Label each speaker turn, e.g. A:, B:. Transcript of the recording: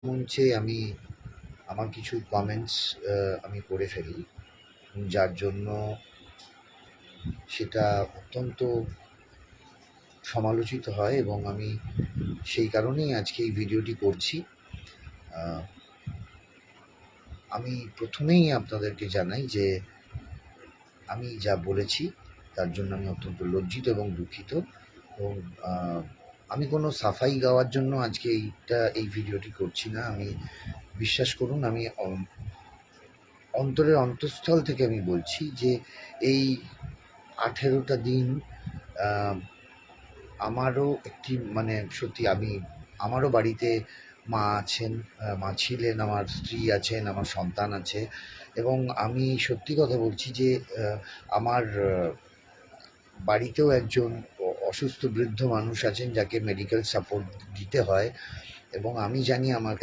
A: মঞ্চে আমি আমার কিছু কমেন্টস আমি করে ফেলি, যার জন্য সেটা অত্যন্ত সমালোচিত হয় এবং আমি সেই কারণেই আজকে এই ভিডিওটি করছি। আমি প্রথমেই আপনাদেরকে জানাই যে আমি যা বলেছি তার জন্য আমি অত্যন্ত লজ্জিত এবং দুঃখিত, এবং আমি কোনো সাফাই গাওয়ার জন্য আজকে এই ভিডিওটি করছি না। আমি বিশ্বাস করুন, আমি অন্তরের অন্তঃস্থল থেকে আমি বলছি যে এই 18টা দিন আমারও একটি সত্যি আমারও বাড়িতে মা আছেন, মা ছিলেন, আমার স্ত্রী আছেন, আমার সন্তান আছে, এবং আমি সত্যি কথা বলছি যে আমার বাড়িতেও একজন অসুস্থ বৃদ্ধ মানুষ আছেন যাকে মেডিকেল সাপোর্ট দিতে হয়, এবং আমি জানি আমার কাছে